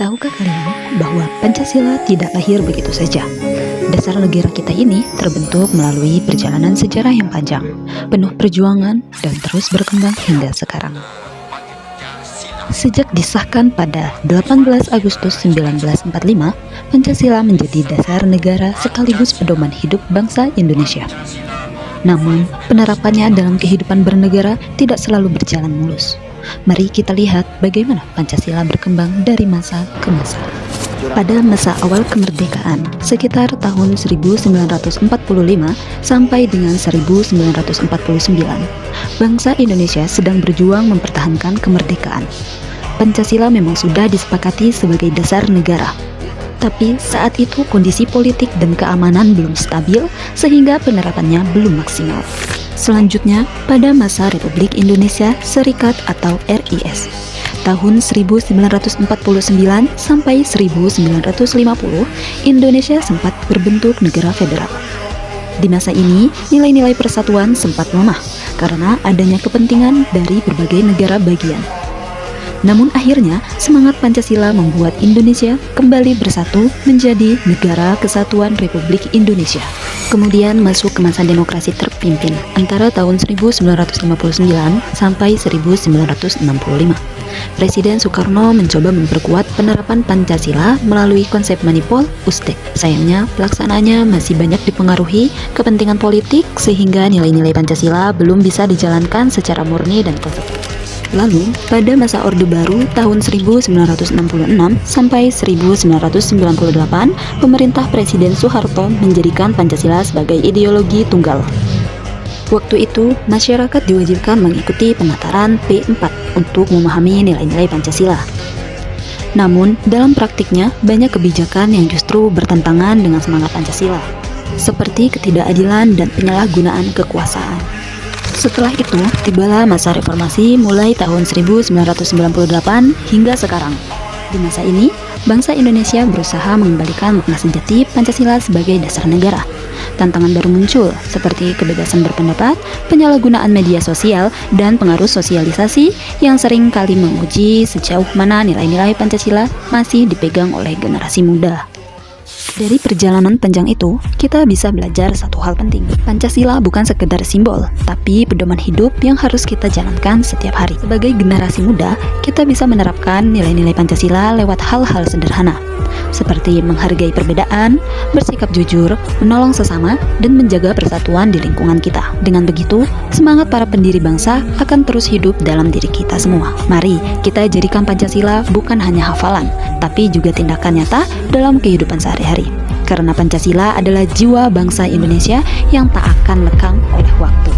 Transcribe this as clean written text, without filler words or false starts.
Tahukah kalian bahwa Pancasila tidak lahir begitu saja? Dasar negara kita ini terbentuk melalui perjalanan sejarah yang panjang, penuh perjuangan, dan terus berkembang hingga sekarang. Sejak disahkan pada 18 Agustus 1945, Pancasila menjadi dasar negara sekaligus pedoman hidup bangsa Indonesia. Namun, penerapannya dalam kehidupan bernegara tidak selalu berjalan mulus. Mari kita lihat bagaimana Pancasila berkembang dari masa ke masa. Pada masa awal kemerdekaan, sekitar tahun 1945 sampai dengan 1949, bangsa Indonesia sedang berjuang mempertahankan kemerdekaan. Pancasila memang sudah disepakati sebagai dasar negara. Tapi saat itu kondisi politik dan keamanan belum stabil sehingga penerapannya belum maksimal. Selanjutnya, pada masa Republik Indonesia Serikat atau RIS, tahun 1949 sampai 1950, Indonesia sempat berbentuk negara federal. Di masa ini, nilai-nilai persatuan sempat lemah karena adanya kepentingan dari berbagai negara bagian. Namun akhirnya, semangat Pancasila membuat Indonesia kembali bersatu menjadi Negara Kesatuan Republik Indonesia. Kemudian masuk ke masa demokrasi terpimpin antara tahun 1959 sampai 1965. Presiden Soekarno mencoba memperkuat penerapan Pancasila melalui konsep Manipol Ustek. Sayangnya, pelaksanaannya masih banyak dipengaruhi kepentingan politik sehingga nilai-nilai Pancasila belum bisa dijalankan secara murni dan konsekuen. Lalu, pada masa Orde Baru tahun 1966 sampai 1998, pemerintah Presiden Soeharto menjadikan Pancasila sebagai ideologi tunggal. Waktu itu, masyarakat diwajibkan mengikuti penataran P4 untuk memahami nilai-nilai Pancasila. Namun, dalam praktiknya, banyak kebijakan yang justru bertentangan dengan semangat Pancasila, seperti ketidakadilan dan penyalahgunaan kekuasaan. Setelah itu, tibalah masa reformasi mulai tahun 1998 hingga sekarang. Di masa ini, bangsa Indonesia berusaha mengembalikan makna sejati Pancasila sebagai dasar negara. Tantangan baru muncul, seperti kebebasan berpendapat, penyalahgunaan media sosial, dan pengaruh sosialisasi yang sering kali menguji sejauh mana nilai-nilai Pancasila masih dipegang oleh generasi muda. Dari perjalanan panjang itu, kita bisa belajar satu hal penting. Pancasila bukan sekedar simbol, tapi pedoman hidup yang harus kita jalankan setiap hari. Sebagai generasi muda, kita bisa menerapkan nilai-nilai Pancasila lewat hal-hal sederhana, seperti menghargai perbedaan, bersikap jujur, menolong sesama, dan menjaga persatuan di lingkungan kita. Dengan begitu, semangat para pendiri bangsa akan terus hidup dalam diri kita semua. Mari kita jadikan Pancasila bukan hanya hafalan, tapi juga tindakan nyata dalam kehidupan sehari-hari. Karena Pancasila adalah jiwa bangsa Indonesia yang tak akan lekang oleh waktu.